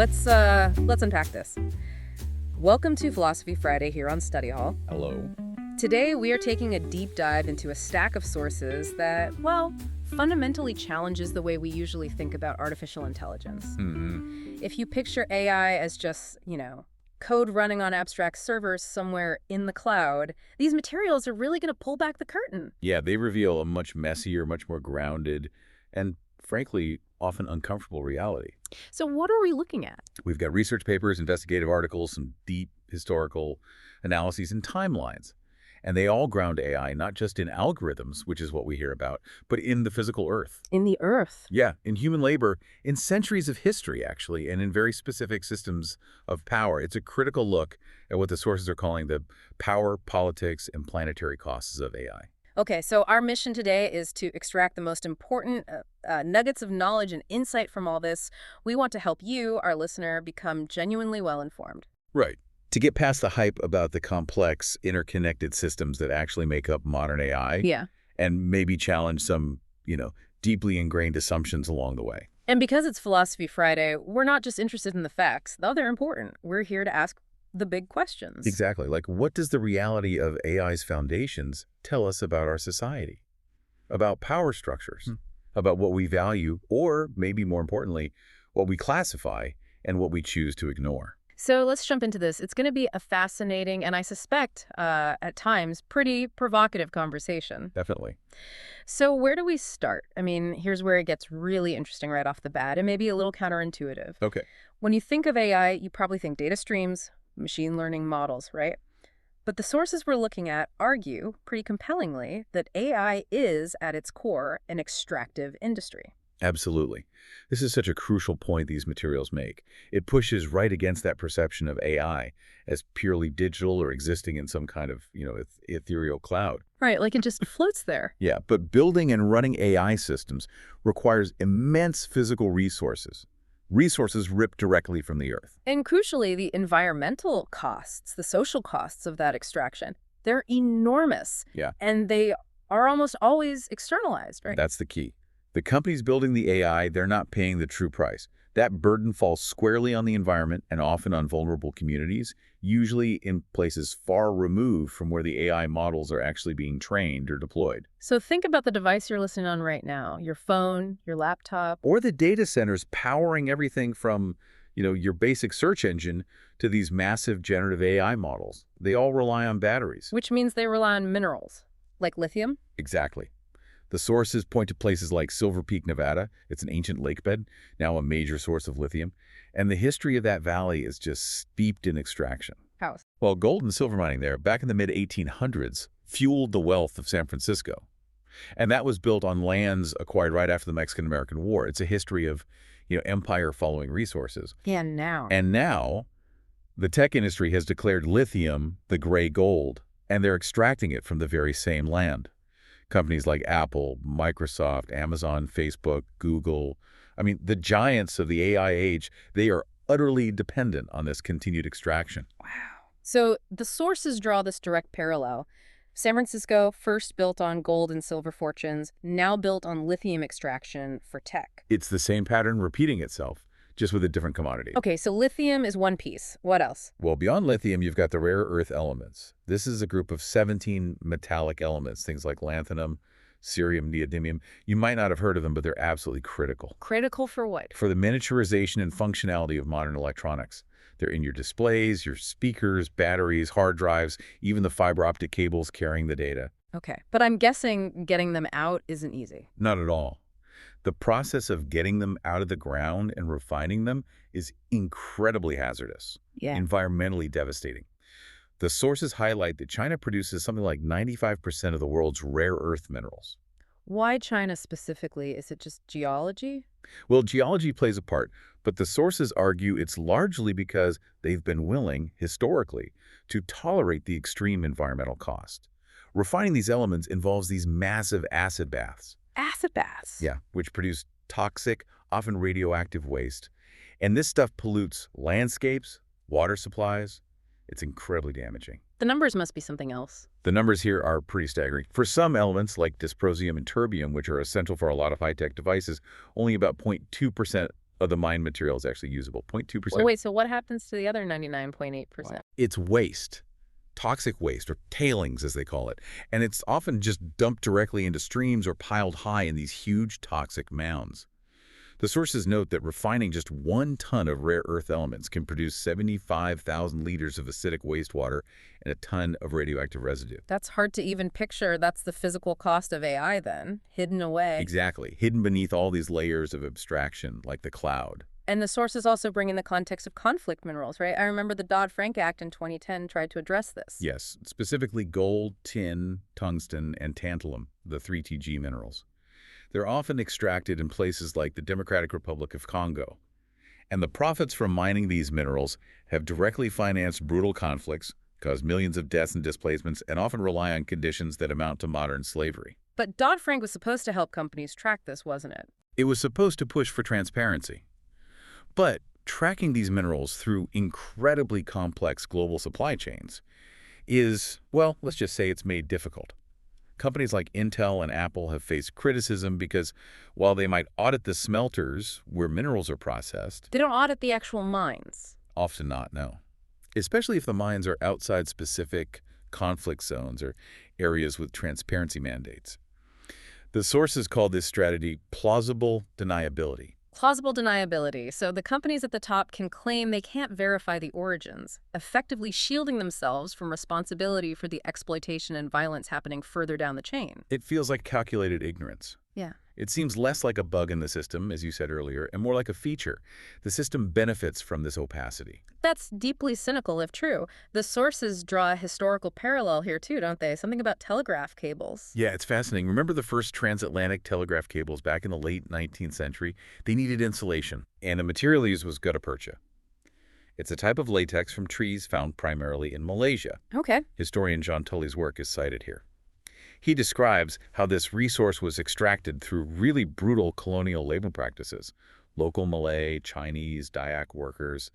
let's unpack this. Welcome to Philosophy Friday here on Study Hall. Hello. Today we are taking a deep dive into a stack of sources that, well, fundamentally challenges the way we usually think about artificial intelligence. If you picture AI as just, code running on abstract servers somewhere in the cloud, these materials are really going to pull back the curtain. Yeah, they reveal a much messier, much more grounded, and frankly, often uncomfortable reality. So what are we looking at? We've got research papers, investigative articles, some deep historical analyses and timelines. And they all ground AI not just in algorithms, which is what we hear about, but in the physical earth. In the earth? Yeah, in human labor, in centuries of history, actually, and in very specific systems of power. It's a critical look at what the sources are calling the power, politics, and planetary costs of AI. Okay, so our mission today is to extract the most important nuggets of knowledge and insight from all this. We want to help you, our listener, become genuinely well-informed. Right. To get past the hype about the complex, interconnected systems that actually make up modern AI. Yeah. And maybe challenge some, deeply ingrained assumptions along the way. And because it's Philosophy Friday, we're not just interested in the facts, though they're important. We're here to ask the big questions. Exactly. Like, what does the reality of AI's foundations tell us about our society? About power structures? About what we value, or maybe more importantly, what we classify and what we choose to ignore? So let's jump into this. It's going to be a fascinating and I suspect, at times, pretty provocative conversation. Definitely. So where do we start? I mean, here's where it gets really interesting right off the bat. It may be a little counterintuitive. Okay. When you think of AI, you probably think data streams, machine learning models, right? But the sources we're looking at argue, pretty compellingly, that AI is, at its core, an extractive industry. Absolutely. This is such a crucial point these materials make. It pushes right against that perception of AI as purely digital or existing in some kind of, ethereal cloud. Right, like it just floats there. Yeah, but building and running AI systems requires immense physical resources ripped directly from the earth. And crucially, the environmental costs, the social costs of that extraction, they're enormous. Yeah. And they are almost always externalized, right? That's the key. The companies building the AI, they're not paying the true price. That burden falls squarely on the environment and often on vulnerable communities, usually in places far removed from where the AI models are actually being trained or deployed. So think about the device you're listening on right now, your phone, your laptop. Or the data centers powering everything from, your basic search engine to these massive generative AI models. They all rely on batteries. Which means they rely on minerals, like lithium. Exactly. The sources point to places like Silver Peak, Nevada. It's an ancient lake bed, now a major source of lithium. And the history of that valley is just steeped in extraction. How? Well, gold and silver mining there, back in the mid-1800s, fueled the wealth of San Francisco. And that was built on lands acquired right after the Mexican-American War. It's a history of, empire following resources. And now? And now, the tech industry has declared lithium the gray gold, and they're extracting it from the very same land. Companies like Apple, Microsoft, Amazon, Facebook, Google, the giants of the AI age, they are utterly dependent on this continued extraction. Wow. So the sources draw this direct parallel. San Francisco, first built on gold and silver fortunes, now built on lithium extraction for tech. It's the same pattern repeating itself, just with a different commodity. Okay, so lithium is one piece. What else? Well, beyond lithium, you've got the rare earth elements. This is a group of 17 metallic elements, things like lanthanum, cerium, neodymium. You might not have heard of them, but they're absolutely critical. Critical for what? For the miniaturization and functionality of modern electronics. They're in your displays, your speakers, batteries, hard drives, even the fiber optic cables carrying the data. Okay, but I'm guessing getting them out isn't easy. Not at all. The process of getting them out of the ground and refining them is incredibly hazardous, environmentally devastating. The sources highlight that China produces something like 95% of the world's rare earth minerals. Why China specifically? Is it just geology? Well, geology plays a part, but the sources argue it's largely because they've been willing, historically, to tolerate the extreme environmental cost. Refining these elements involves these massive acid baths. Acid baths? Yeah, which produce toxic, often radioactive waste. And this stuff pollutes landscapes, water supplies. It's incredibly damaging. The numbers must be something else. The numbers here are pretty staggering. For some elements, like dysprosium and terbium, which are essential for a lot of high-tech devices, only about 0.2% of the mined material is actually usable, 0.2%. Wait, so what happens to the other 99.8%? It's waste, toxic waste, or tailings as they call it, and it's often just dumped directly into streams or piled high in these huge toxic mounds. The sources note that refining just 1 ton of rare earth elements can produce 75,000 liters of acidic wastewater and a ton of radioactive residue. That's hard to even picture. That's the physical cost of AI then, hidden away. Exactly, hidden beneath all these layers of abstraction like the cloud. And the sources also bring in the context of conflict minerals, right? I remember the Dodd-Frank Act in 2010 tried to address this. Yes, specifically gold, tin, tungsten, and tantalum, the 3TG minerals. They're often extracted in places like the Democratic Republic of Congo. And the profits from mining these minerals have directly financed brutal conflicts, caused millions of deaths and displacements, and often rely on conditions that amount to modern slavery. But Dodd-Frank was supposed to help companies track this, wasn't it? It was supposed to push for transparency. But tracking these minerals through incredibly complex global supply chains is, well, let's just say it's made difficult. Companies like Intel and Apple have faced criticism because while they might audit the smelters where minerals are processed, They don't audit the actual mines. often not, no. Especially if the mines are outside specific conflict zones or areas with transparency mandates. The sources call this strategy plausible deniability. Plausible deniability. So the companies at the top can claim they can't verify the origins, effectively shielding themselves from responsibility for the exploitation and violence happening further down the chain. It feels like calculated ignorance. Yeah. It seems less like a bug in the system, as you said earlier, and more like a feature. The system benefits from this opacity. That's deeply cynical if true. The sources draw a historical parallel here too, don't they? Something about telegraph cables. Yeah, it's fascinating. Remember the first transatlantic telegraph cables back in the late 19th century? They needed insulation, and the material used was gutta percha. It's a type of latex from trees found primarily in Malaysia. Okay. Historian John Tully's work is cited here. He describes how this resource was extracted through really brutal colonial labor practices. Local Malay, Chinese, Dayak workers,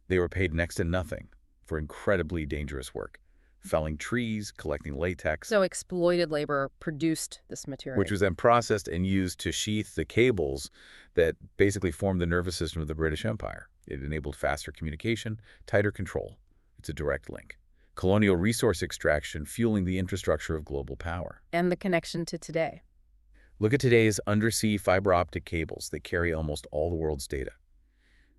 they were paid next to nothing for incredibly dangerous work, felling trees, collecting latex, So exploited labor produced this material. which was then processed and used to sheath the cables that basically formed the nervous system of the British Empire. It enabled faster communication, tighter control. It's a direct link. Colonial resource extraction fueling the infrastructure of global power. And the connection to today. Look at today's undersea fiber optic cables that carry almost all the world's data.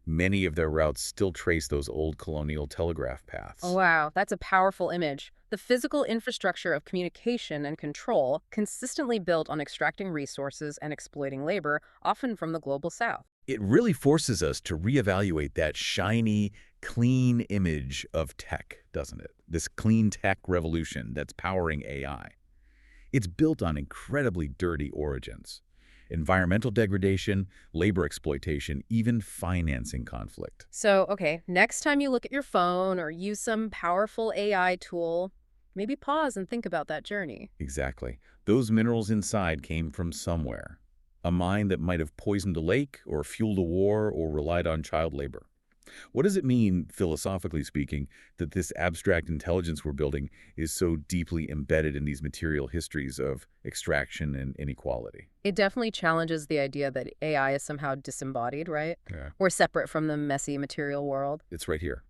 Many of their routes still trace those old colonial telegraph paths. Oh, wow. That's a powerful image. The physical infrastructure of communication and control consistently built on extracting resources and exploiting labor, often from the global south. It really forces us to reevaluate that shiny, clean image of tech, doesn't it? This clean tech revolution that's powering AI. It's built on incredibly dirty origins. Environmental degradation, labor exploitation, even financing conflict. So, okay, next time you look at your phone or use some powerful AI tool, maybe pause and think about that journey. Exactly. Those minerals inside came from somewhere. A mine that might have poisoned a lake or fueled a war or relied on child labor. What does it mean, philosophically speaking, that this abstract intelligence we're building is so deeply embedded in these material histories of extraction and inequality? It definitely challenges the idea that AI is somehow disembodied, right? Yeah. Or separate from the messy material world. It's right here,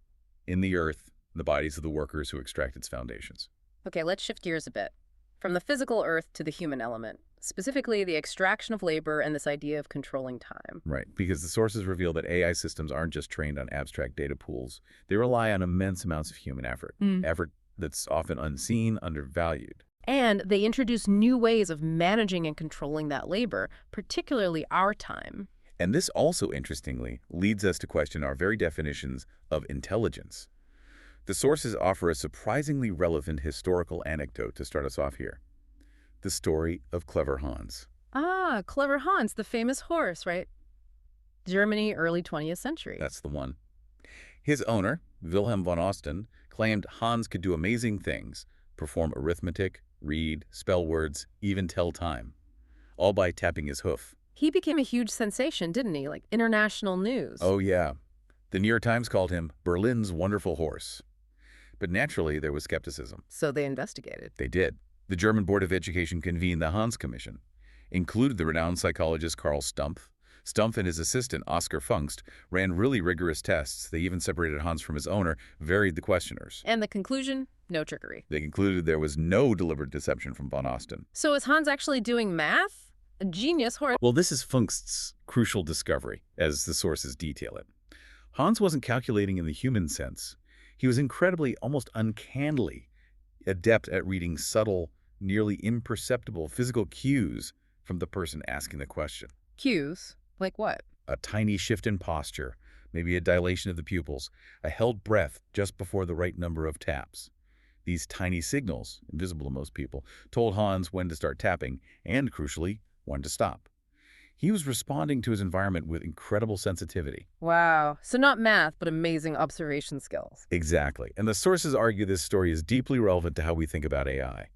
in the earth, the bodies of the workers who extract its foundations. Okay, let's shift gears a bit. From the physical earth to the human element, specifically the extraction of labor and this idea of controlling time. Right, because the sources reveal that AI systems aren't just trained on abstract data pools. They rely on immense amounts of human effort, effort that's often unseen, undervalued. And they introduce new ways of managing and controlling that labor, particularly our time. And this also, interestingly, leads us to question our very definitions of intelligence. The sources offer a surprisingly relevant historical anecdote to start us off here. The story of Clever Hans. Ah, Clever Hans, the famous horse, right? Germany, early 20th century. That's the one. His owner, Wilhelm von Osten, claimed Hans could do amazing things, perform arithmetic, read, spell words, even tell time, all by tapping his hoof. He became a huge sensation, didn't he? Like international news. Oh, yeah. The New York Times called him Berlin's wonderful horse. But naturally, there was skepticism. So they investigated. They did. The German Board of Education convened the Hans Commission, included the renowned psychologist Karl Stumpf, Stumpf and his assistant, Oscar Funkst, ran really rigorous tests. They even separated Hans from his owner, varied the questioners. And the conclusion? No trickery. They concluded there was no deliberate deception from von Osten. So is Hans actually doing math? A genius, or... Well, this is Funkst's crucial discovery, as the sources detail it. Hans wasn't calculating in the human sense. He was incredibly, almost uncannily, adept at reading subtle, nearly imperceptible physical cues from the person asking the question. Cues? Like what? A tiny shift in posture, maybe a dilation of the pupils, a held breath just before the right number of taps. These tiny signals, invisible to most people, told Hans when to start tapping and, crucially, when to stop. He was responding to his environment with incredible sensitivity. Wow. So not math, but amazing observation skills. Exactly. And the sources argue this story is deeply relevant to how we think about AI.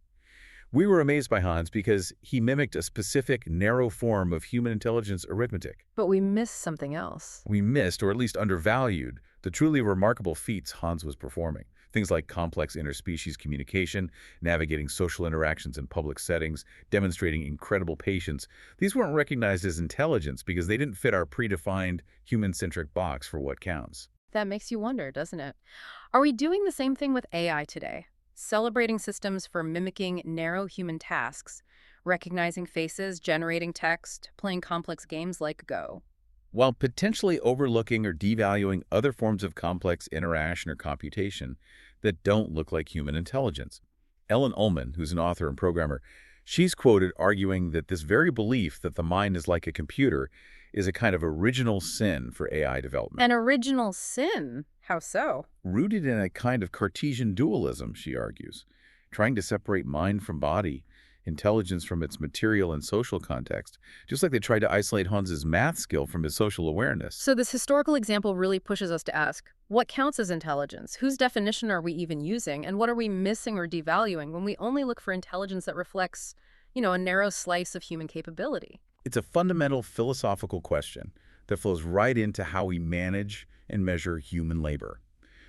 We were amazed by Hans because he mimicked a specific, narrow form of human intelligence arithmetic. But we missed something else. We missed, or at least undervalued, the truly remarkable feats Hans was performing. Things like complex interspecies communication, navigating social interactions in public settings, demonstrating incredible patience. These weren't recognized as intelligence because they didn't fit our predefined human-centric box for what counts. That makes you wonder, doesn't it? Are we doing the same thing with AI today? Celebrating systems for mimicking narrow human tasks, recognizing faces, generating text, playing complex games like Go. While potentially overlooking or devaluing other forms of complex interaction or computation that don't look like human intelligence. Ellen Ullman, who's an author and programmer, she's quoted arguing that this very belief that the mind is like a computer is a kind of original sin for AI development. An original sin? How so? Rooted in a kind of Cartesian dualism, she argues, trying to separate mind from body, intelligence from its material and social context, just like they tried to isolate Hans's math skill from his social awareness. So this historical example really pushes us to ask, what counts as intelligence? Whose definition are we even using? And what are we missing or devaluing when we only look for intelligence that reflects, a narrow slice of human capability? It's a fundamental philosophical question that flows right into how we manage and measure human labor.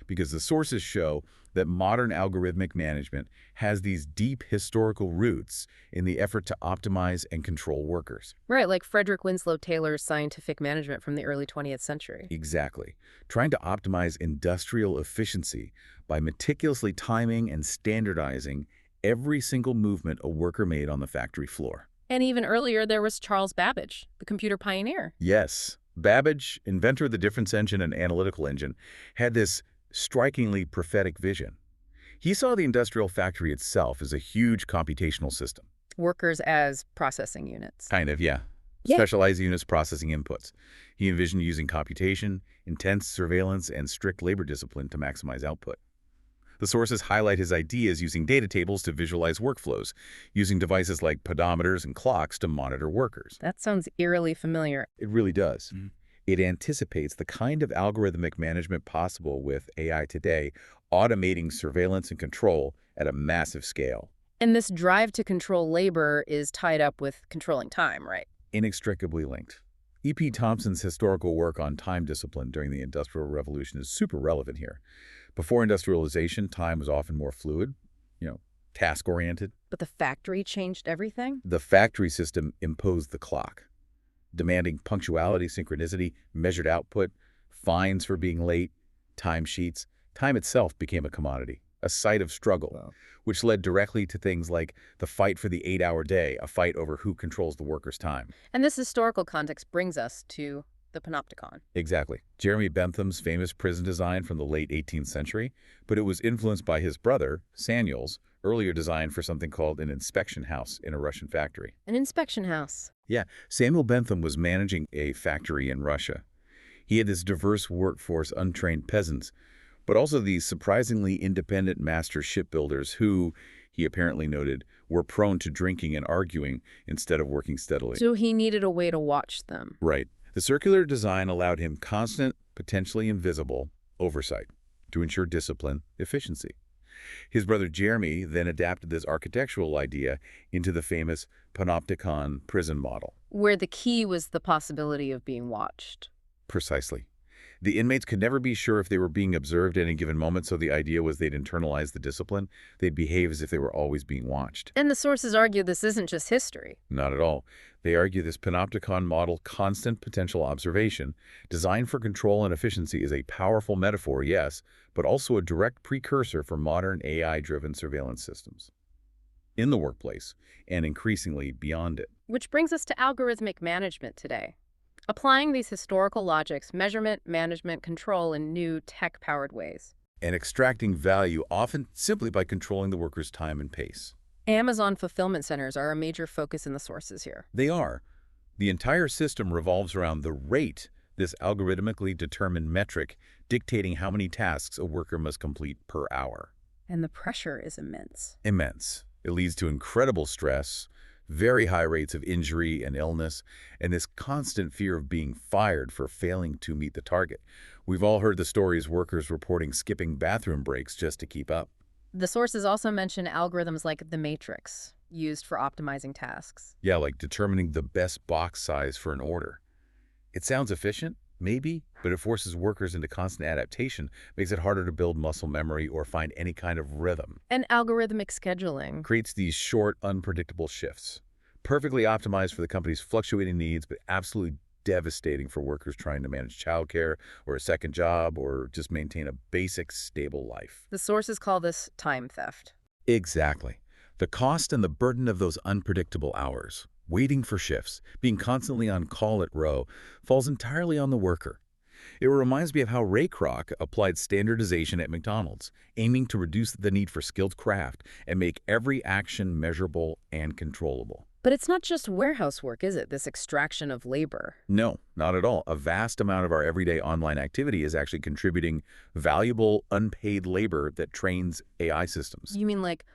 Because the sources show that modern algorithmic management has these deep historical roots in the effort to optimize and control workers. Right, like Frederick Winslow Taylor's scientific management from the early 20th century. Exactly. Trying to optimize industrial efficiency by meticulously timing and standardizing every single movement a worker made on the factory floor. And even earlier, there was Charles Babbage, the computer pioneer. Yes. Babbage, inventor of the difference engine and analytical engine, had this strikingly prophetic vision. He saw the industrial factory itself as a huge computational system. Workers as processing units. Kind of, yeah. Specialized units processing inputs. He envisioned using computation, intense surveillance, and strict labor discipline to maximize output. The sources highlight his ideas using data tables to visualize workflows, using devices like pedometers and clocks to monitor workers. That sounds eerily familiar. It really does. It anticipates the kind of algorithmic management possible with AI today, automating surveillance and control at a massive scale. And this drive to control labor is tied up with controlling time, right? Inextricably linked. E.P. Thompson's historical work on time discipline during the Industrial Revolution is super relevant here. Before industrialization, time was often more fluid, task-oriented. But the factory changed everything? The factory system imposed the clock, demanding punctuality, synchronicity, measured output, fines for being late, timesheets. Time itself became a commodity, a site of struggle, which led directly to things like the fight for the 8-hour day, a fight over who controls the worker's time. And this historical context brings us to the panopticon. Exactly. Jeremy Bentham's famous prison design from the late 18th century, but it was influenced by his brother, Samuel's, earlier design for something called an inspection house in a Russian factory. An inspection house? Yeah. Samuel Bentham was managing a factory in Russia. He had this diverse workforce, untrained peasants, but also these surprisingly independent master shipbuilders who, he apparently noted, were prone to drinking and arguing instead of working steadily. So he needed a way to watch them. Right. The circular design allowed him constant, potentially invisible, oversight to ensure discipline, efficiency. His brother Jeremy then adapted this architectural idea into the famous panopticon prison model. Where the key was the possibility of being watched. Precisely. The inmates could never be sure if they were being observed at any given moment, so the idea was they'd internalize the discipline. They'd behave as if they were always being watched. And the sources argue this isn't just history. Not at all. They argue this panopticon model, constant potential observation, designed for control and efficiency, is a powerful metaphor, yes, but also a direct precursor for modern AI-driven surveillance systems in the workplace and increasingly beyond it. Which brings us to algorithmic management today. Applying these historical logics, measurement, management, control in new tech-powered ways. And extracting value often simply by controlling the worker's time and pace. Amazon fulfillment centers are a major focus in the sources here. They are. The entire system revolves around the rate, this algorithmically determined metric dictating how many tasks a worker must complete per hour. And the pressure is immense. Immense. It leads to incredible stress, very high rates of injury and illness, and this constant fear of being fired for failing to meet the target. We've all heard the stories, workers reporting skipping bathroom breaks just to keep up. The sources also mention algorithms like the matrix, used for optimizing tasks. Yeah, like determining the best box size for an order. It sounds efficient, maybe, but it forces workers into constant adaptation, makes it harder to build muscle memory or find any kind of rhythm. And algorithmic scheduling Creates these short, unpredictable shifts. Perfectly optimized for the company's fluctuating needs, but absolutely devastating for workers trying to manage childcare or a second job or just maintain a basic, stable life. The sources call this time theft. Exactly. The cost and the burden of those unpredictable hours, waiting for shifts, being constantly on call at row, falls entirely on the worker. It reminds me of how Ray Kroc applied standardization at McDonald's, aiming to reduce the need for skilled craft and make every action measurable and controllable. But it's not just warehouse work, is it? This extraction of labor. No, not at all. A vast amount of our everyday online activity is actually contributing valuable, unpaid labor that trains AI systems. You mean like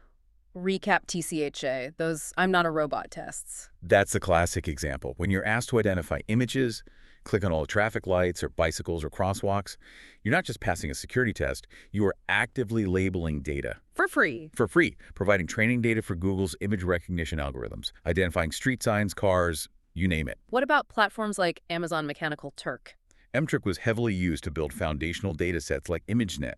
recap TCHA, those I'm not a robot tests? That's a classic example. When you're asked to identify images, click on all the traffic lights or bicycles or crosswalks, you're not just passing a security test, you are actively labeling data. For free. For free, providing training data for Google's image recognition algorithms, identifying street signs, cars, you name it. What about platforms like Amazon Mechanical Turk? MTurk was heavily used to build foundational data sets like ImageNet.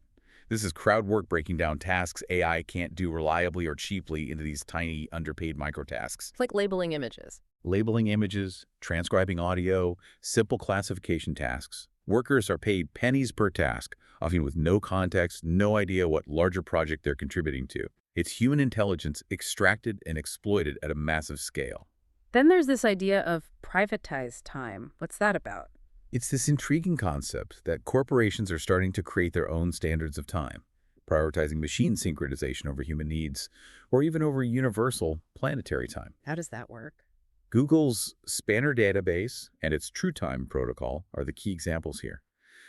This is crowd work breaking down tasks AI can't do reliably or cheaply into these tiny, underpaid microtasks. It's like labeling images. Labeling images, transcribing audio, simple classification tasks. Workers are paid pennies per task, often with no context, no idea what larger project they're contributing to. It's human intelligence extracted and exploited at a massive scale. Then there's this idea of privatized time. What's that about? It's this intriguing concept that corporations are starting to create their own standards of time, prioritizing machine synchronization over human needs, or even over universal planetary time. How does that work? Google's Spanner database and its TrueTime protocol are the key examples here.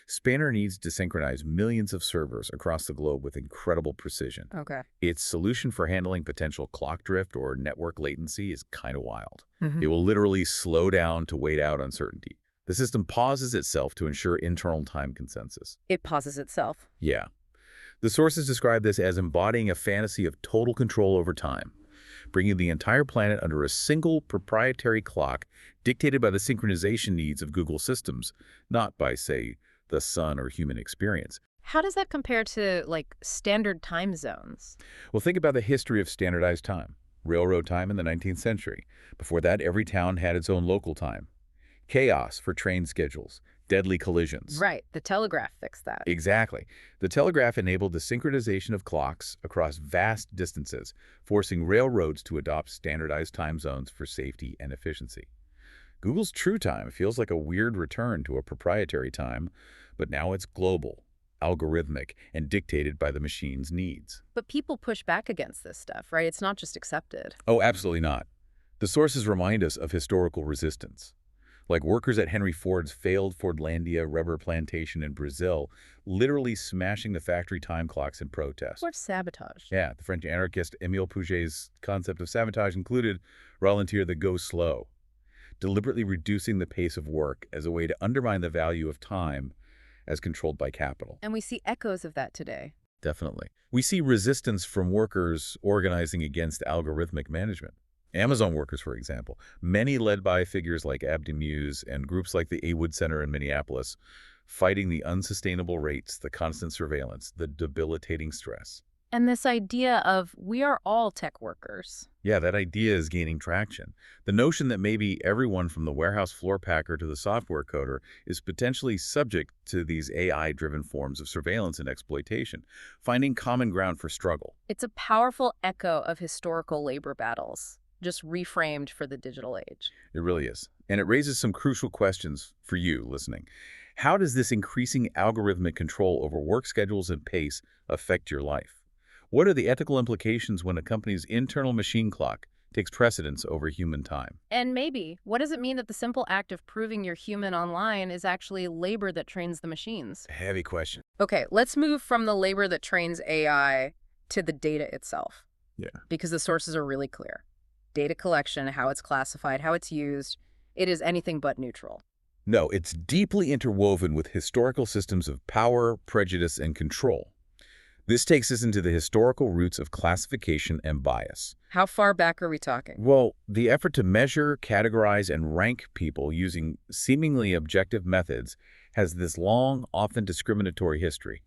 Spanner needs to synchronize millions of servers across the globe with incredible precision. Okay. Its solution for handling potential clock drift or network latency is kind of wild. It will literally slow down to wait out uncertainty. The system pauses itself to ensure internal time consensus. It pauses itself. Yeah. The sources describe this as embodying a fantasy of total control over time, bringing the entire planet under a single proprietary clock dictated by the synchronization needs of Google systems, not by, say, the sun or human experience. How does that compare to, like, standard time zones? Well, think about the history of standardized time. Railroad time in the 19th century. Before that, every town had its own local time. Chaos for train schedules. Deadly collisions. Right. The telegraph fixed that. Exactly. The telegraph enabled the synchronization of clocks across vast distances, forcing railroads to adopt standardized time zones for safety and efficiency. Google's TrueTime feels like a weird return to a proprietary time, but now it's global, algorithmic, and dictated by the machine's needs. But people push back against this stuff, right? It's not just accepted. Oh, absolutely not. The sources remind us of historical resistance. Like workers at Henry Ford's failed Fordlandia rubber plantation in Brazil, literally smashing the factory time clocks in protest. Or sabotage. Yeah, the French anarchist Émile Pouget's concept of sabotage included ralentir, the go slow, deliberately reducing the pace of work as a way to undermine the value of time as controlled by capital. And we see echoes of that today. Definitely. We see resistance from workers organizing against algorithmic management. Amazon workers, for example, many led by figures like Abdi Muse and groups like the A Wood Center in Minneapolis, fighting the unsustainable rates, the constant surveillance, the debilitating stress. And this idea of we are all tech workers. Yeah, that idea is gaining traction. The notion that maybe everyone from the warehouse floor packer to the software coder is potentially subject to these AI-driven forms of surveillance and exploitation, finding common ground for struggle. It's a powerful echo of historical labor battles, just reframed for the digital age. It really is. And it raises some crucial questions for you listening. How does this increasing algorithmic control over work schedules and pace affect your life? What are the ethical implications when a company's internal machine clock takes precedence over human time? And maybe, what does it mean that the simple act of proving you're human online is actually labor that trains the machines? Heavy question. Okay, let's move from the labor that trains AI to the data itself. Yeah. Because the sources are really clear. Data collection, how it's classified, how it's used, it is anything but neutral. No, it's deeply interwoven with historical systems of power, prejudice, and control. This takes us into the historical roots of classification and bias. How far back are we talking? Well, the effort to measure, categorize, and rank people using seemingly objective methods has this long, often discriminatory history.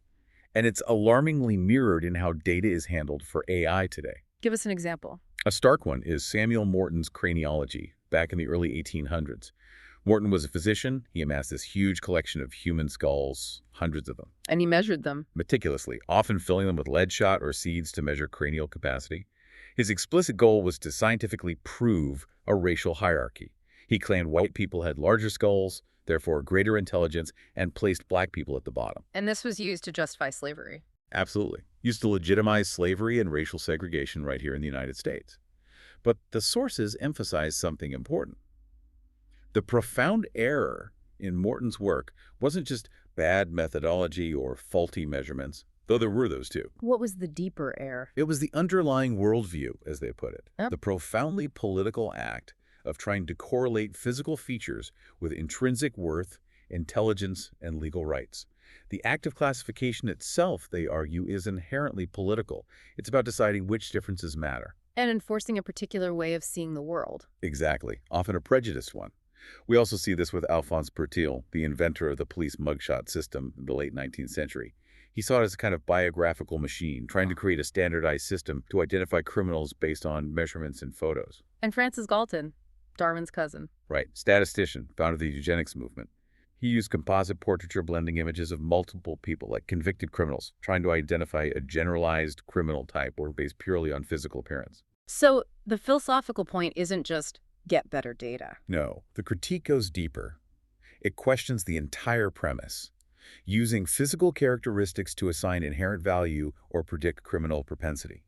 And it's alarmingly mirrored in how data is handled for AI today. Give us an example. A stark one is Samuel Morton's craniology back in the early 1800s. Morton was a physician. He amassed this huge collection of human skulls, hundreds of them. And he measured them. Meticulously, often filling them with lead shot or seeds to measure cranial capacity. His explicit goal was to scientifically prove a racial hierarchy. He claimed white people had larger skulls, therefore greater intelligence, and placed black people at the bottom. And this was used to justify slavery. Absolutely. Used to legitimize slavery and racial segregation right here in the United States. But the sources emphasize something important. The profound error in Morton's work wasn't just bad methodology or faulty measurements, though there were those too. What was the deeper error? It was the underlying worldview, as they put it. Yep. The profoundly political act of trying to correlate physical features with intrinsic worth, intelligence, and legal rights. The act of classification itself, they argue, is inherently political. It's about deciding which differences matter. And enforcing a particular way of seeing the world. Exactly, often a prejudiced one. We also see this with Alphonse Pertil, the inventor of the police mugshot system in the late 19th century. He saw it as a kind of biographical machine, trying to create a standardized system to identify criminals based on measurements and photos. And Francis Galton, Darwin's cousin. Right, statistician, founder of the eugenics movement. He used composite portraiture blending images of multiple people, like convicted criminals, trying to identify a generalized criminal type or based purely on physical appearance. So the philosophical point isn't just get better data. No, the critique goes deeper. It questions the entire premise. Using physical characteristics to assign inherent value or predict criminal propensity.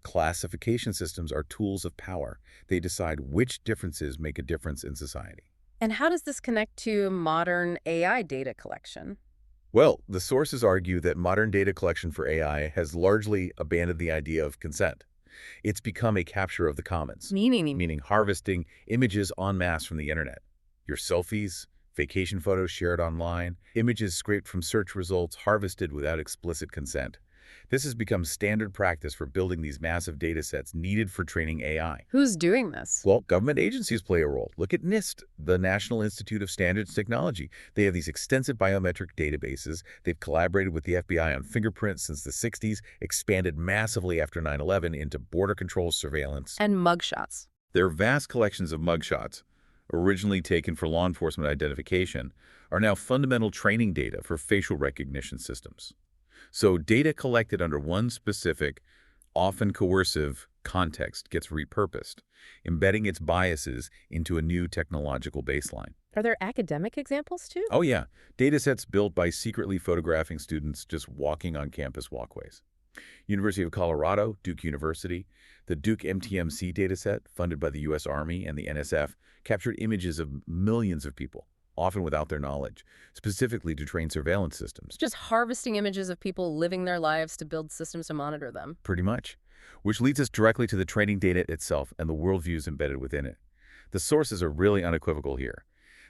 Classification systems are tools of power. They decide which differences make a difference in society. And how does this connect to modern AI data collection? Well, the sources argue that modern data collection for AI has largely abandoned the idea of consent. It's become a capture of the commons, meaning harvesting images en masse from the internet. Your selfies, vacation photos shared online, images scraped from search results harvested without explicit consent. This has become standard practice for building these massive data sets needed for training AI. Who's doing this? Well, government agencies play a role. Look at NIST, the National Institute of Standards Technology. They have these extensive biometric databases. They've collaborated with the FBI on fingerprints since the 60s, expanded massively after 9/11 into border control surveillance. And mugshots. Their vast collections of mugshots, originally taken for law enforcement identification, are now fundamental training data for facial recognition systems. So data collected under one specific, often coercive, context gets repurposed, embedding its biases into a new technological baseline. Are there academic examples too? Oh yeah, datasets built by secretly photographing students just walking on campus walkways. University of Colorado, Duke University, the Duke MTMC dataset, funded by the U.S. Army and the NSF, captured images of millions of people, often without their knowledge, specifically to train surveillance systems. Just harvesting images of people living their lives to build systems to monitor them. Pretty much. Which leads us directly to the training data itself and the worldviews embedded within it. The sources are really unequivocal here.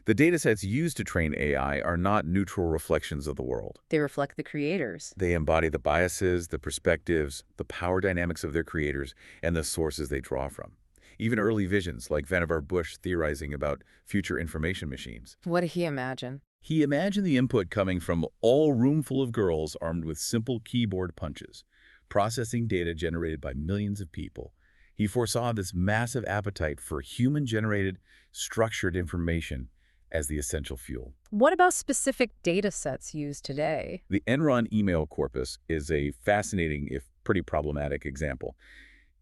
The datasets used to train AI are not neutral reflections of the world. They reflect the creators. They embody the biases, the perspectives, the power dynamics of their creators, and the sources they draw from. Even early visions, like Vannevar Bush theorizing about future information machines. What did he imagine? He imagined the input coming from all roomful of girls armed with simple keyboard punches, processing data generated by millions of people. He foresaw this massive appetite for human-generated, structured information as the essential fuel. What about specific data sets used today? The Enron email corpus is a fascinating, if pretty problematic, example.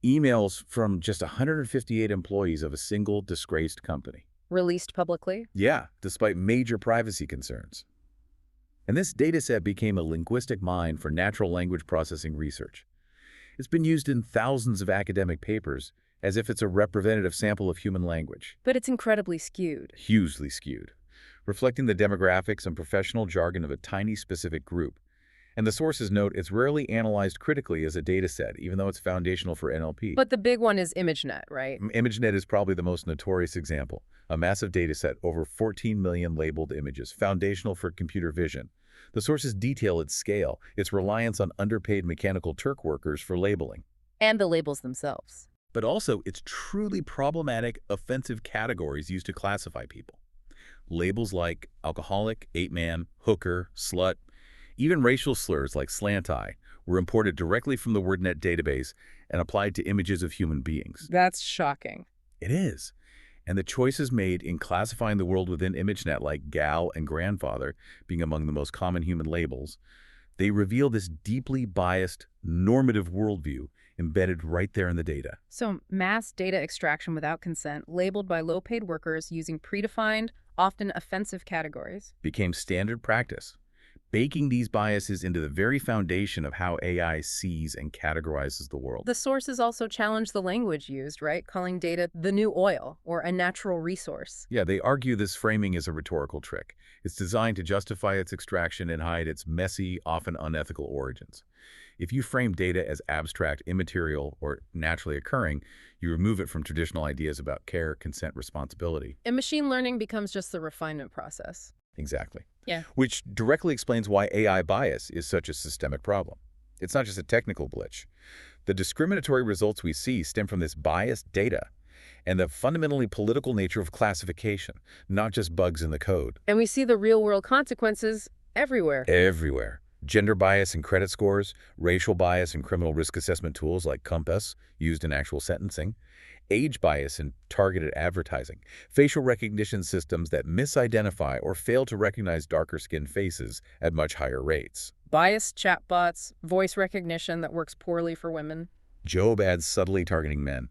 Emails from just 158 employees of a single disgraced company. Released publicly? Yeah, despite major privacy concerns. And this dataset became a linguistic mine for natural language processing research. It's been used in thousands of academic papers as if it's a representative sample of human language. But it's incredibly skewed. Hugely skewed, reflecting the demographics and professional jargon of a tiny specific group. And the sources note it's rarely analyzed critically as a dataset, even though it's foundational for NLP. But the big one is ImageNet, right? ImageNet is probably the most notorious example. A massive dataset, over 14 million labeled images, foundational for computer vision. The sources detail its scale, its reliance on underpaid mechanical Turk workers for labeling. And the labels themselves. But also its truly problematic, offensive categories used to classify people. Labels like alcoholic, ape-man, hooker, slut, even racial slurs like slant-eye were imported directly from the WordNet database and applied to images of human beings. That's shocking. It is. And the choices made in classifying the world within ImageNet, like gal and grandfather being among the most common human labels, they reveal this deeply biased, normative worldview embedded right there in the data. So mass data extraction without consent, labeled by low-paid workers using predefined, often offensive categories. Became standard practice, baking these biases into the very foundation of how AI sees and categorizes the world. The sources also challenge the language used, right? Calling data the new oil or a natural resource. Yeah, they argue this framing is a rhetorical trick. It's designed to justify its extraction and hide its messy, often unethical origins. If you frame data as abstract, immaterial, or naturally occurring, you remove it from traditional ideas about care, consent, responsibility. And machine learning becomes just the refinement process. Exactly. Yeah. Which directly explains why AI bias is such a systemic problem. It's not just a technical glitch. The discriminatory results we see stem from this biased data and the fundamentally political nature of classification, not just bugs in the code. And we see the real-world consequences everywhere. Everywhere. Gender bias in credit scores, racial bias in criminal risk assessment tools like Compass, used in actual sentencing, age bias in targeted advertising, facial recognition systems that misidentify or fail to recognize darker-skinned faces at much higher rates. Biased chatbots, voice recognition that works poorly for women. Job ads subtly targeting men.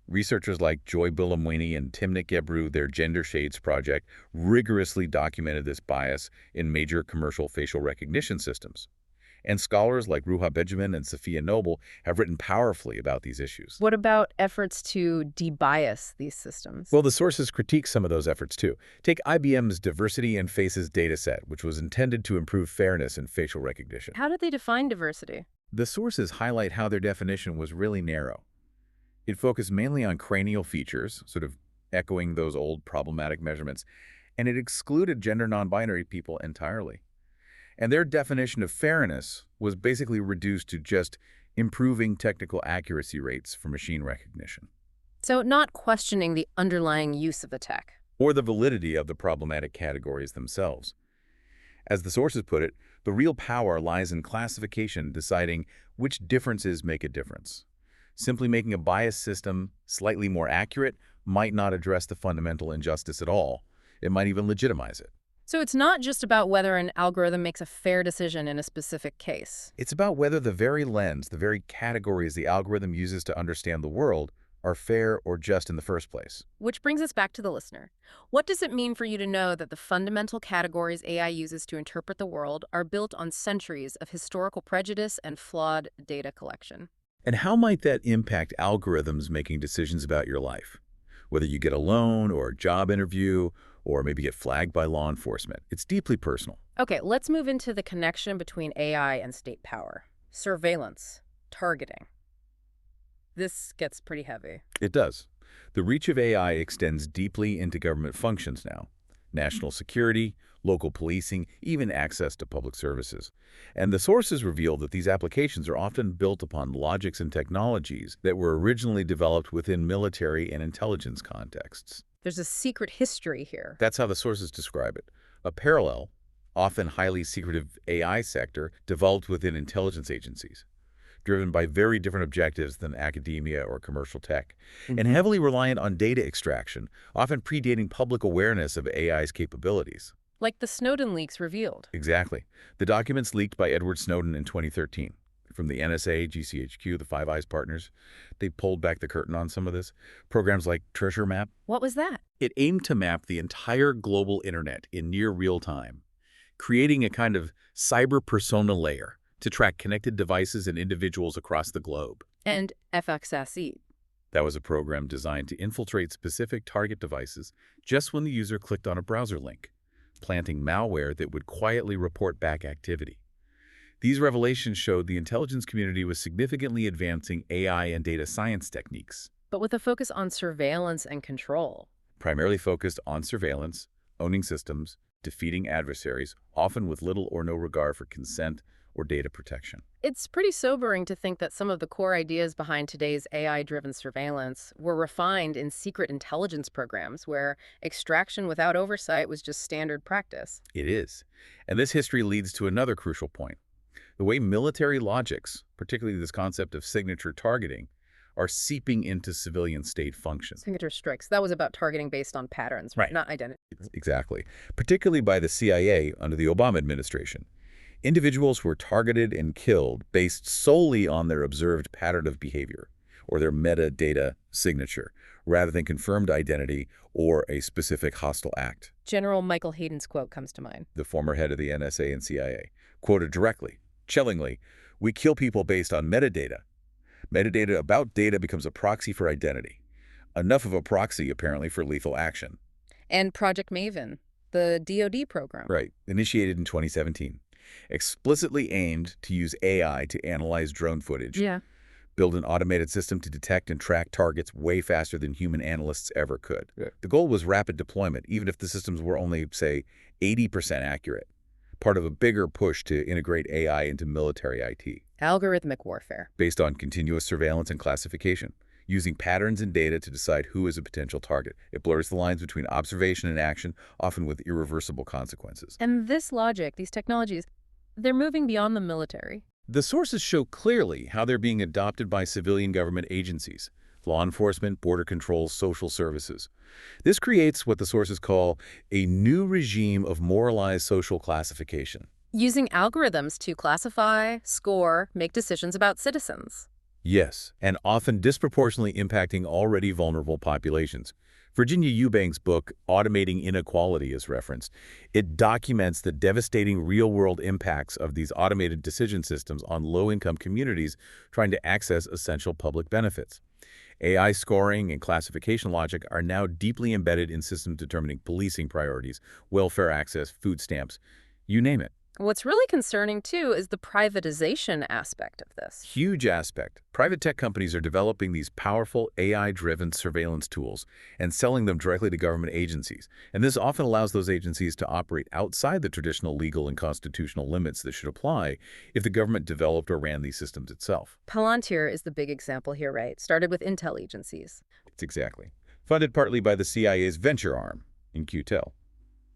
Researchers like Joy Bulamwini and Timnit Gebru, their Gender Shades project, rigorously documented this bias in major commercial facial recognition systems. And scholars like Ruha Benjamin and Sophia Noble have written powerfully about these issues. What about efforts to debias these systems? Well, the sources critique some of those efforts too. Take IBM's Diversity in Faces dataset, which was intended to improve fairness in facial recognition. How did they define diversity? The sources highlight how their definition was really narrow. It focused mainly on cranial features, sort of echoing those old problematic measurements, and it excluded gender non-binary people entirely. And their definition of fairness was basically reduced to just improving technical accuracy rates for machine recognition. So not questioning the underlying use of the tech. Or the validity of the problematic categories themselves. As the sources put it, the real power lies in classification, deciding which differences make a difference. Simply making a biased system slightly more accurate might not address the fundamental injustice at all. It might even legitimize it. So it's not just about whether an algorithm makes a fair decision in a specific case. It's about whether the very lens, the very categories the algorithm uses to understand the world are fair or just in the first place. Which brings us back to the listener. What does it mean for you to know that the fundamental categories AI uses to interpret the world are built on centuries of historical prejudice and flawed data collection? And how might that impact algorithms making decisions about your life? Whether you get a loan or a job interview or maybe get flagged by law enforcement. It's deeply personal. Okay, let's move into the connection between AI and state power. Surveillance, targeting. This gets pretty heavy. It does. The reach of AI extends deeply into government functions now. National security, local policing, even access to public services. And the sources reveal that these applications are often built upon logics and technologies that were originally developed within military and intelligence contexts. There's a secret history here. That's how the sources describe it. A parallel, often highly secretive AI sector developed within intelligence agencies, driven by very different objectives than academia or commercial tech, and heavily reliant on data extraction, often predating public awareness of AI's capabilities. Like the Snowden leaks revealed. Exactly. The documents leaked by Edward Snowden in 2013 from the NSA, GCHQ, the Five Eyes partners, they pulled back the curtain on some of this. Programs like Treasure Map. What was that? It aimed to map the entire global internet in near real time, creating a kind of cyber persona layer to track connected devices and individuals across the globe. And FXSE. That was a program designed to infiltrate specific target devices just when the user clicked on a browser link, planting malware that would quietly report back activity. These revelations showed the intelligence community was significantly advancing AI and data science techniques. But with a focus on surveillance and control. Primarily focused on surveillance, owning systems, defeating adversaries, often with little or no regard for consent or data protection. It's pretty sobering to think that some of the core ideas behind today's AI-driven surveillance were refined in secret intelligence programs where extraction without oversight was just standard practice. It is. And this history leads to another crucial point. The way military logics, particularly this concept of signature targeting, are seeping into civilian state functions. Signature strikes. That was about targeting based on patterns, Right. not identity. Exactly. Particularly by the CIA under the Obama administration. Individuals were targeted and killed based solely on their observed pattern of behavior or their metadata signature, rather than confirmed identity or a specific hostile act. General Michael Hayden's quote comes to mind. The former head of the NSA and CIA, quoted directly, chillingly, "We kill people based on metadata. Metadata about data becomes a proxy for identity. Enough of a proxy, apparently, for lethal action." And Project Maven, the DoD program. Right, initiated in 2017, explicitly aimed to use AI to analyze drone footage, Yeah. build an automated system to detect and track targets way faster than human analysts ever could. Yeah. The goal was rapid deployment, even if the systems were only, say, 80% accurate, part of a bigger push to integrate AI into military IT, Algorithmic warfare. based on continuous surveillance and classification, using patterns and data to decide who is a potential target. It blurs the lines between observation and action, often with irreversible consequences. And this logic, these technologies, they're moving beyond the military. The sources show clearly how they're being adopted by civilian government agencies, law enforcement, border control, social services. This creates what the sources call a new regime of moralized social classification. Using algorithms to classify, score, make decisions about citizens. Yes, and often disproportionately impacting already vulnerable populations. Virginia Eubank's book, Automating Inequality, is referenced. It documents the devastating real-world impacts of these automated decision systems on low-income communities trying to access essential public benefits. AI scoring and classification logic are now deeply embedded in systems determining policing priorities, welfare access, food stamps, you name it. What's really concerning, too, is the privatization aspect of this. Huge aspect. Private tech companies are developing these powerful AI-driven surveillance tools and selling them directly to government agencies. And this often allows those agencies to operate outside the traditional legal and constitutional limits that should apply if the government developed or ran these systems itself. Palantir is the big example here, right? Started with intel agencies. It's exactly. Funded partly by the CIA's venture arm in QTEL.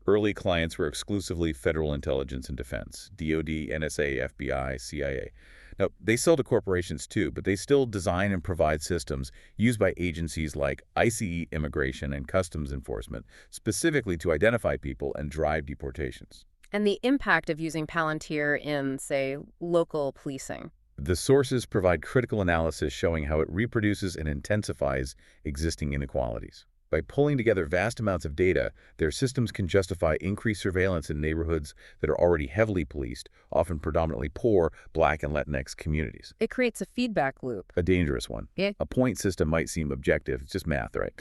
Early clients were exclusively federal intelligence and defense, DoD, NSA, FBI, CIA. Now, they sell to corporations too, but they still design and provide systems used by agencies like ICE Immigration and Customs Enforcement, specifically to identify people and drive deportations. And the impact of using Palantir in, say, local policing. The sources provide critical analysis showing how it reproduces and intensifies existing inequalities. By pulling together vast amounts of data, their systems can justify increased surveillance in neighborhoods that are already heavily policed, often predominantly poor Black and Latinx communities. It creates a feedback loop. A dangerous one. Yeah. A point system might seem objective, it's just math, right?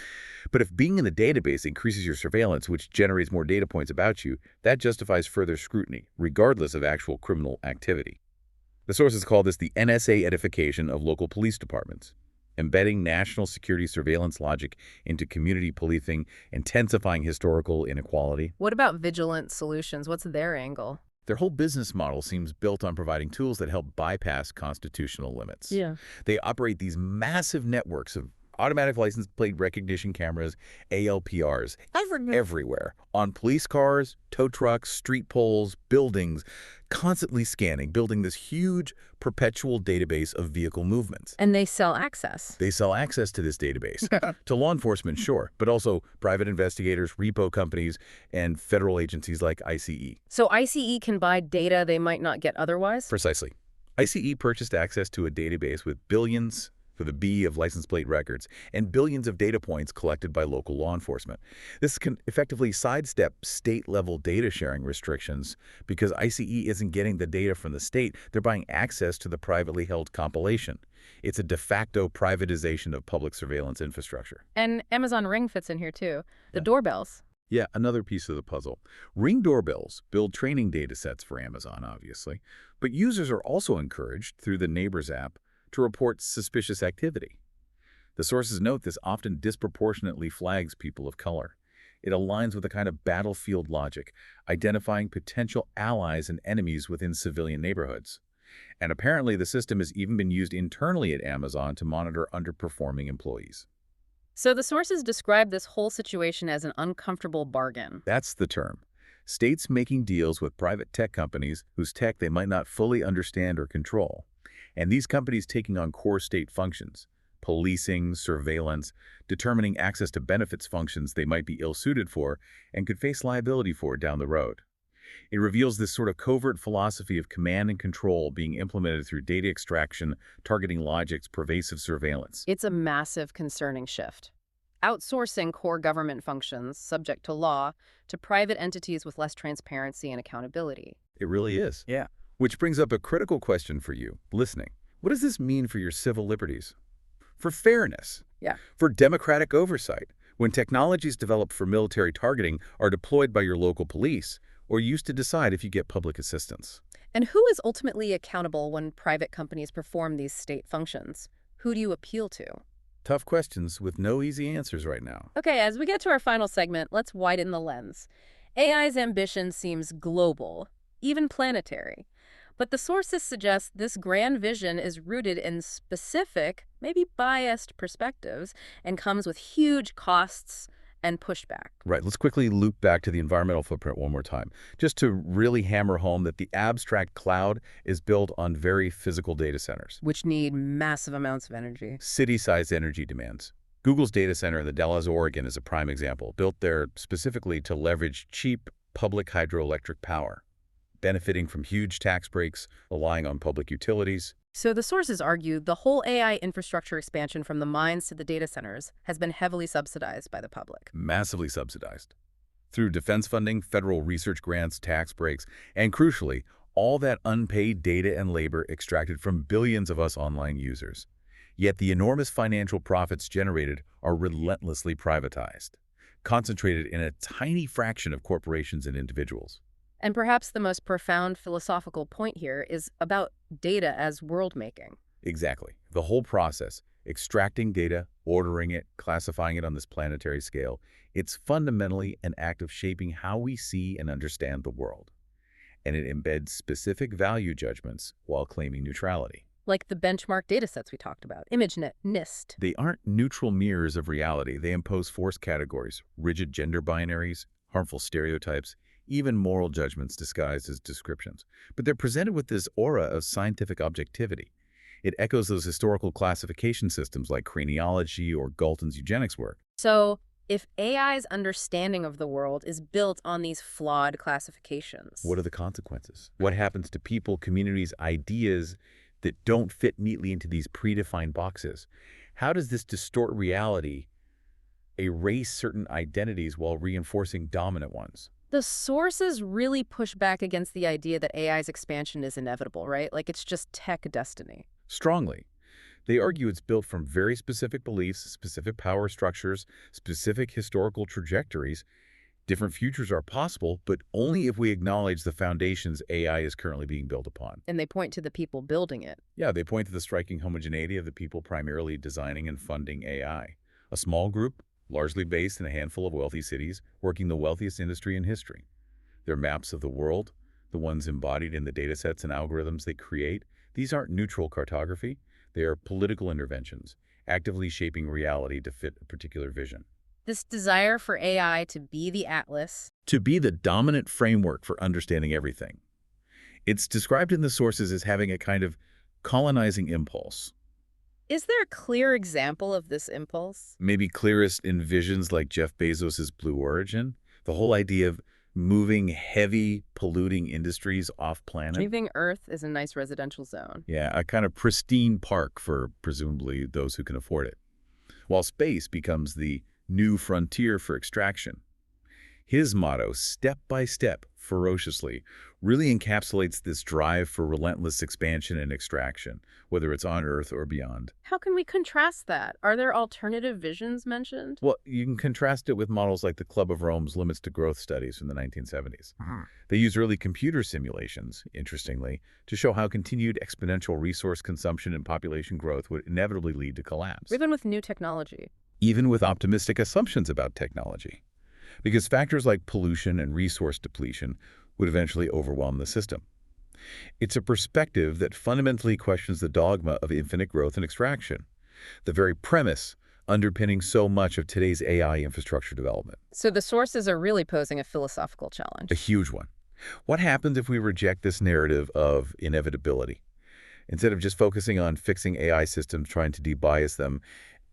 But if being in a database increases your surveillance, which generates more data points about you, that justifies further scrutiny, regardless of actual criminal activity. The sources call this the NSA edification of local police departments. Embedding national security surveillance logic into community policing, intensifying historical inequality. What about vigilant solutions? What's their angle? Their whole business model seems built on providing tools that help bypass constitutional limits. Yeah. They operate these massive networks of Automatic license plate recognition cameras, ALPRs, everywhere. On police cars, tow trucks, street poles, buildings, constantly scanning, building this huge, perpetual database of vehicle movements. And they sell access. They sell access to this database. To law enforcement, sure, but also private investigators, repo companies, and federal agencies like ICE. So ICE can buy data they might not get otherwise? Precisely. ICE purchased access to a database with billions, for the B, of license plate records, and billions of data points collected by local law enforcement. This can effectively sidestep state-level data sharing restrictions because ICE isn't getting the data from the state, they're buying access to the privately held compilation. It's a de facto privatization of public surveillance infrastructure. And Amazon Ring fits in here too. The doorbells. Yeah, another piece of the puzzle. Ring doorbells build training data sets for Amazon, obviously, but users are also encouraged, through the Neighbors app, to report suspicious activity. The sources note this often disproportionately flags people of color. It aligns with a kind of battlefield logic, identifying potential allies and enemies within civilian neighborhoods. And apparently the system has even been used internally at Amazon to monitor underperforming employees. So the sources describe this whole situation as an uncomfortable bargain. That's the term. States making deals with private tech companies whose tech they might not fully understand or control. And these companies taking on core state functions, policing, surveillance, determining access to benefits functions they might be ill-suited for and could face liability for down the road. It reveals this sort of covert philosophy of command and control being implemented through data extraction, targeting logics, pervasive surveillance. It's a massive, concerning shift. Outsourcing core government functions, subject to law, to private entities with less transparency and accountability. It really is. Yeah. Which brings up a critical question for you, listening. What does this mean for your civil liberties? For fairness? Yeah. For democratic oversight? When technologies developed for military targeting are deployed by your local police, or used to decide if you get public assistance? And who is ultimately accountable when private companies perform these state functions? Who do you appeal to? Tough questions with no easy answers right now. Okay, as we get to our final segment, let's widen the lens. AI's ambition seems global, even planetary. But the sources suggest this grand vision is rooted in specific, maybe biased perspectives and comes with huge costs and pushback. Right, let's quickly loop back to the environmental footprint one more time, just to really hammer home that the abstract cloud is built on very physical data centers, Which need massive amounts of energy. city-sized energy demands. Google's data center in the Dalles, Oregon is a prime example, built there specifically to leverage cheap public hydroelectric power, benefiting from huge tax breaks, relying on public utilities. So the sources argue the whole AI infrastructure expansion from the mines to the data centers has been heavily subsidized by the public. Massively subsidized. Through defense funding, federal research grants, tax breaks, and crucially, all that unpaid data and labor extracted from billions of us online users. Yet the enormous financial profits generated are relentlessly privatized, concentrated in a tiny fraction of corporations and individuals. And perhaps the most profound philosophical point here is about data as world-making. Exactly. The whole process, extracting data, ordering it, classifying it on this planetary scale, it's fundamentally an act of shaping how we see and understand the world. And it embeds specific value judgments while claiming neutrality. Like the benchmark datasets we talked about, ImageNet, NIST. They aren't neutral mirrors of reality. They impose forced categories, rigid gender binaries, harmful stereotypes, even moral judgments disguised as descriptions. But they're presented with this aura of scientific objectivity. It echoes those historical classification systems like craniology or Galton's eugenics work. So if AI's understanding of the world is built on these flawed classifications, What are the consequences? What happens to people, communities, ideas that don't fit neatly into these predefined boxes? How does this distort reality, erase certain identities while reinforcing dominant ones? the sources really push back against the idea that AI's expansion is inevitable, right? Like it's just tech destiny. Strongly. They argue it's built from very specific beliefs, specific power structures, specific historical trajectories. Different futures are possible, but only if we acknowledge the foundations AI is currently being built upon. And they point to the people building it. Yeah, they point to the striking homogeneity of the people primarily designing and funding AI. A small group, largely based in a handful of wealthy cities, working the wealthiest industry in history. Their maps of the world, the ones embodied in the datasets and algorithms they create, these aren't neutral cartography. They are political interventions, actively shaping reality to fit a particular vision. This desire for AI to be the atlas. To be the dominant framework for understanding everything. It's described in the sources as having a kind of colonizing impulse. Is there a clear example of this impulse? Maybe clearest in visions like Jeff Bezos' Blue Origin. The whole idea of moving heavy, polluting industries off-planet. Leaving Earth is a nice residential zone. Yeah, a kind of pristine park for, presumably, those who can afford it. While space becomes the new frontier for extraction. His motto, step by step, ferociously, really encapsulates this drive for relentless expansion and extraction, whether it's on Earth or beyond. How can we contrast that? Are there alternative visions mentioned? Well, you can contrast it with models like the Club of Rome's Limits to Growth studies from the 1970s. They use early computer simulations, interestingly, to show how continued exponential resource consumption and population growth would inevitably lead to collapse. Even with new technology. Even with optimistic assumptions about technology. Because factors like pollution and resource depletion would eventually overwhelm the system. It's a perspective that fundamentally questions the dogma of infinite growth and extraction, the very premise underpinning so much of today's AI infrastructure development. So the sources are really posing a philosophical challenge. A huge one. What happens if we reject this narrative of inevitability? Instead of just focusing on fixing AI systems, trying to debias them,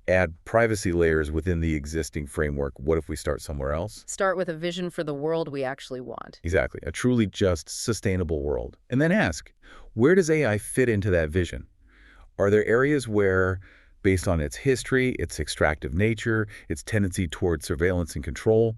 add privacy layers within the existing framework. What if we start somewhere else? Start with a vision for the world we actually want. Exactly. A truly just, sustainable world. And then ask, where does AI fit into that vision? Are there areas where, based on its history, its extractive nature, its tendency toward surveillance and control,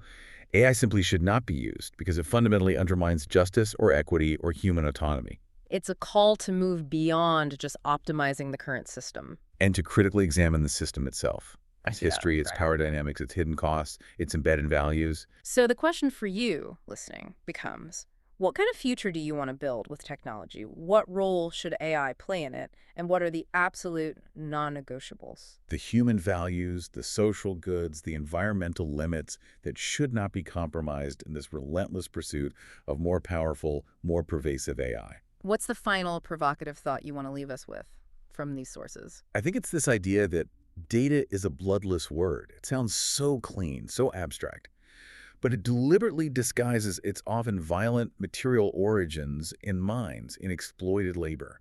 AI simply should not be used because it fundamentally undermines justice or equity or human autonomy? It's a call to move beyond just optimizing the current system. And to critically examine the system itself. Its history, its power dynamics, its hidden costs, its embedded values. So the question for you, listening, becomes, what kind of future do you want to build with technology? What role should AI play in it? And what are the absolute non-negotiables? The human values, the social goods, the environmental limits that should not be compromised in this relentless pursuit of more powerful, more pervasive AI. What's the final provocative thought you want to leave us with from these sources? I think it's this idea that data is a bloodless word. It sounds so clean, so abstract, but it deliberately disguises its often violent material origins in mines, in exploited labor.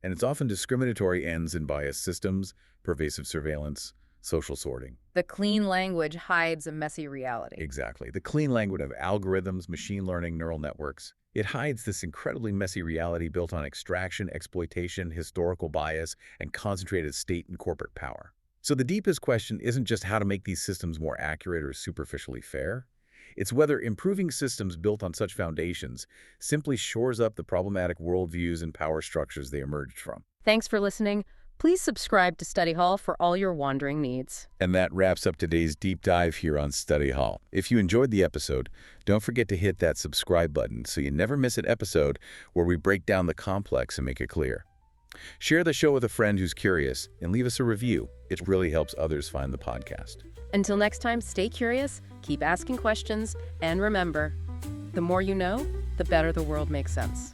And its often discriminatory ends in biased systems, pervasive surveillance, social sorting. The clean language hides a messy reality. Exactly. The clean language of algorithms, machine learning, neural networks. It hides this incredibly messy reality built on extraction, exploitation, historical bias, and concentrated state and corporate power. So the deepest question isn't just how to make these systems more accurate or superficially fair. It's whether improving systems built on such foundations simply shores up the problematic worldviews and power structures they emerged from. Thanks for listening. Please subscribe to Study Hall for all your wandering needs. And that wraps up today's deep dive here on Study Hall. If you enjoyed the episode, don't forget to hit that subscribe button so you never miss an episode where we break down the complex and make it clear. Share the show with a friend who's curious and leave us a review. It really helps others find the podcast. Until next time, stay curious, keep asking questions, and remember, the more you know, the better the world makes sense.